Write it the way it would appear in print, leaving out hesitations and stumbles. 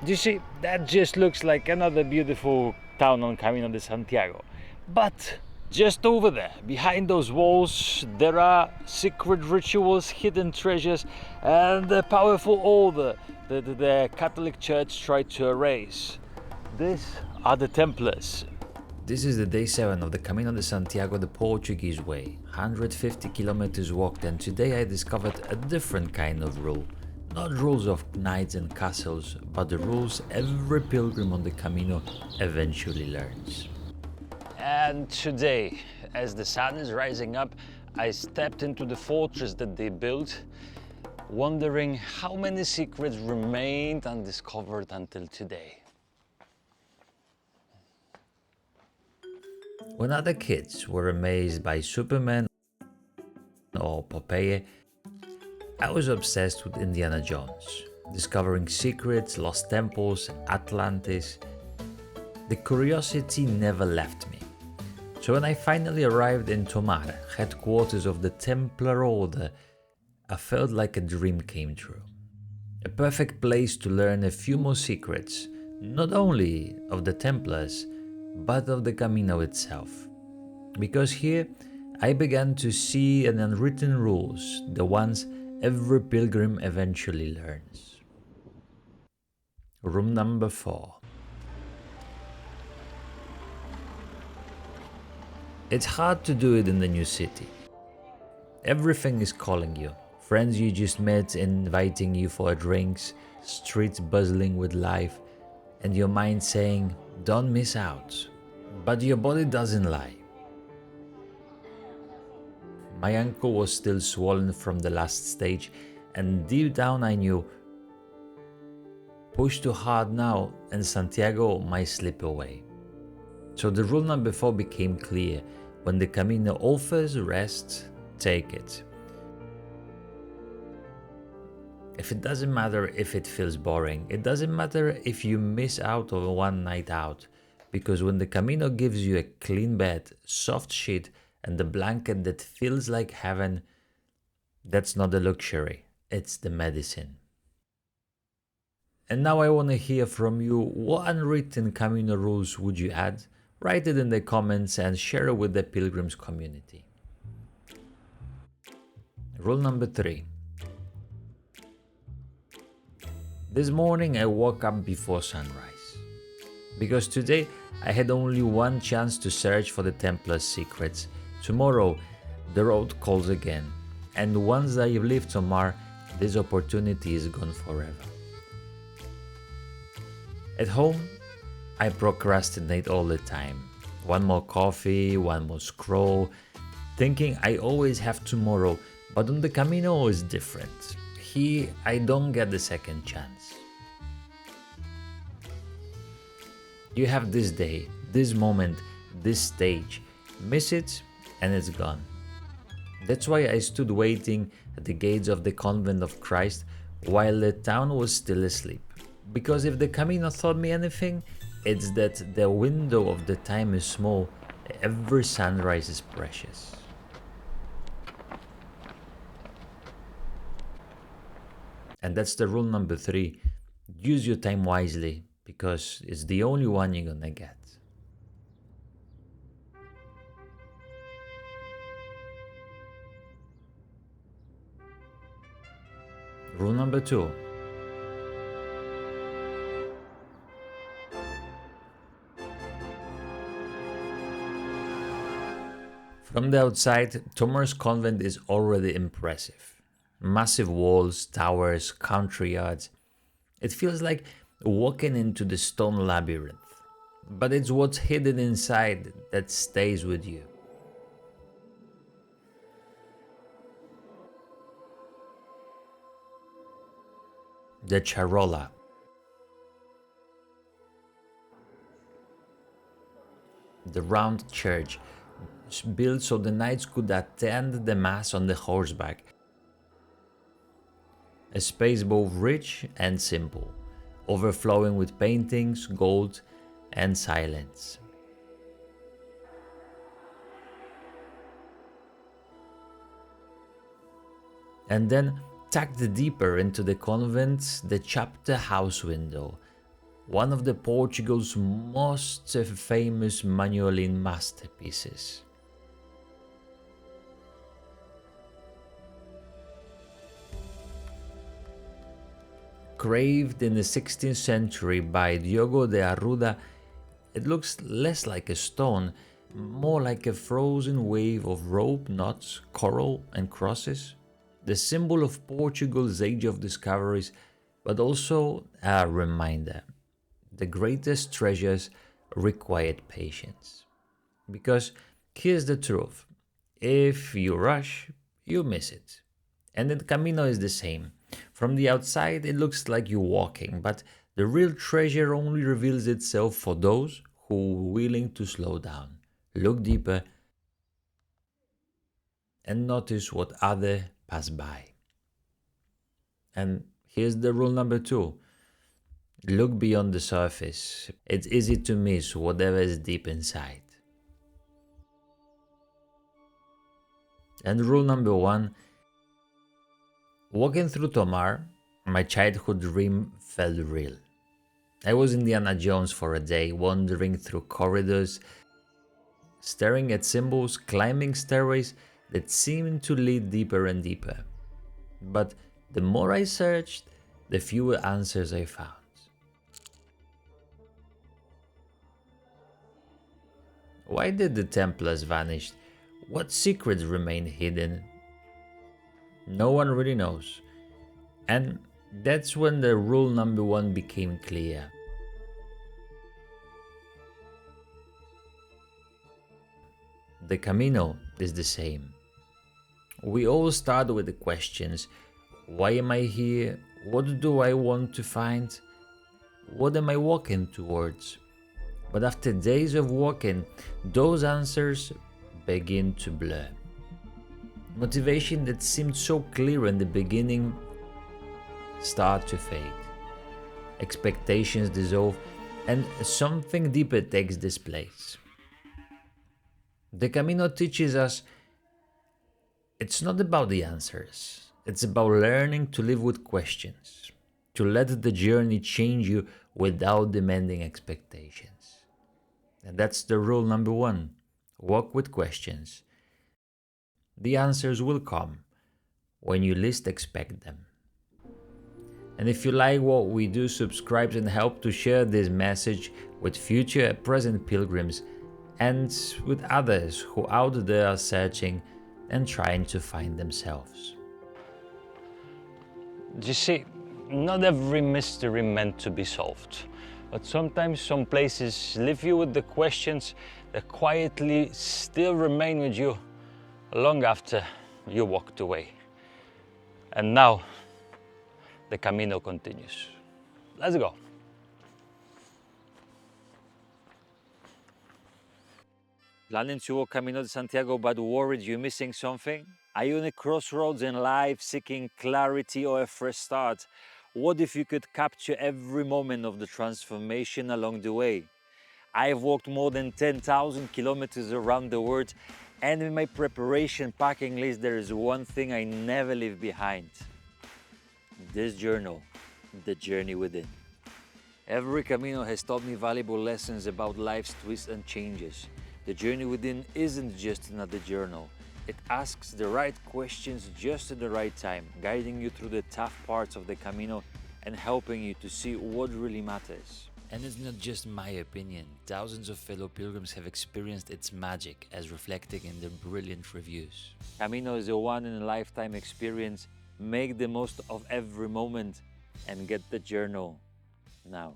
You see, that just looks like another beautiful town on Camino de Santiago. But just over there, behind those walls, there are secret rituals, hidden treasures, and the powerful order that the Catholic Church tried to erase. These are the Templars. This is the day 7 of the Camino de Santiago the Portuguese way, 150 kilometers walked, and today I discovered a different kind of rule. Not rules of knights and castles, but the rules every pilgrim on the Camino eventually learns. And today, as the sun is rising up, I stepped into the fortress that they built, wondering how many secrets remained undiscovered until today. When other kids were amazed by Superman or Popeye, I was obsessed with Indiana Jones, discovering secrets, lost temples, Atlantis. The curiosity never left me. So when I finally arrived in Tomar, headquarters of the Templar Order, I felt like a dream came true. A perfect place to learn a few more secrets, not only of the Templars, but of the Camino itself. Because here, I began to see an unwritten rules, the ones every pilgrim eventually learns. Room number 4. It's hard to do it in the new city. Everything is calling you. Friends you just met inviting you for drinks, streets bustling with life, and your mind saying, don't miss out. But your body doesn't lie. My ankle was still swollen from the last stage, and deep down I knew, push too hard now and Santiago might slip away. So the rule number 4 became clear. When the Camino offers rest, take it. If it doesn't matter if it feels boring, it doesn't matter if you miss out on one night out, because when the Camino gives you a clean bed, soft sheet, and the blanket that feels like heaven, that's not a luxury, it's the medicine. And now I want to hear from you, what unwritten Camino rules would you add? Write it in the comments and share it with the pilgrims community. Rule number 3. This morning I woke up before sunrise. Because today I had only one chance to search for the Templars' secrets. Tomorrow the road calls again. And once I leave Tomar, this opportunity is gone forever. At home, I procrastinate all the time. One more coffee, one more scroll, thinking I always have tomorrow, but on the Camino is different. Here, I don't get the second chance. You have this day, this moment, this stage. Miss it, and it's gone. That's why I stood waiting at the gates of the Convent of Christ while the town was still asleep. Because if the Camino taught me anything, it's that the window of the time is small, every sunrise is precious. And that's the rule number 3. Use your time wisely, because it's the only one you're gonna get. Rule number 2. From the outside, Tomar's convent is already impressive. Massive walls, towers, country yards. It feels like walking into the stone labyrinth. But it's what's hidden inside that stays with you. The charola. The round church, built so the knights could attend the mass on the horseback. A space both rich and simple, overflowing with paintings, gold, and silence. And then, tucked deeper into the convent, the chapter house window, one of the Portugal's most famous manualine masterpieces. Carved in the 16th century by Diogo de Arruda, it looks less like a stone, more like a frozen wave of rope, knots, coral and crosses. The symbol of Portugal's age of discoveries, but also a reminder. The greatest treasures required patience. Because here's the truth. If you rush, you miss it. And the Camino is the same. From the outside, it looks like you're walking, but the real treasure only reveals itself for those who are willing to slow down, look deeper, and notice what others pass by. And here's the rule number 2. Look beyond the surface. It's easy to miss whatever is deep inside. And rule number 1, walking through Tomar, my childhood dream felt real. I was Indiana Jones for a day, wandering through corridors, staring at symbols, climbing stairways that seemed to lead deeper and deeper. But the more I searched, the fewer answers I found. Why did the Templars vanish? What secrets remain hidden? No one really knows. And that's when the rule number 1 became clear. The Camino is the same. We all start with the questions: why am I here? What do I want to find? What am I walking towards? But after days of walking, those answers begin to blur. Motivation that seemed so clear in the beginning start to fade. Expectations dissolve and something deeper takes this place. The Camino teaches us it's not about the answers. It's about learning to live with questions, to let the journey change you without demanding expectations. And that's the rule number 1. Walk with questions. The answers will come when you least expect them. And if you like what we do, subscribe and help to share this message with future and present pilgrims and with others who out there are searching and trying to find themselves. You see, not every mystery meant to be solved, but sometimes some places leave you with the questions that quietly still remain with you long after you walked away. And now, the Camino continues. Let's go. Planning to walk Camino de Santiago but worried you're missing something? Are you in a crossroads in life, seeking clarity or a fresh start? What if you could capture every moment of the transformation along the way? I've walked more than 10,000 kilometers around the world, and in my preparation packing list there is one thing I never leave behind. This journal, The Journey Within. Every Camino has taught me valuable lessons about life's twists and changes. The Journey Within isn't just another journal. It asks the right questions just at the right time, guiding you through the tough parts of the Camino and helping you to see what really matters. And it's not just my opinion. Thousands of fellow pilgrims have experienced its magic as reflected in their brilliant reviews. Camino is a one-in-a-lifetime experience. Make the most of every moment and get the journal now.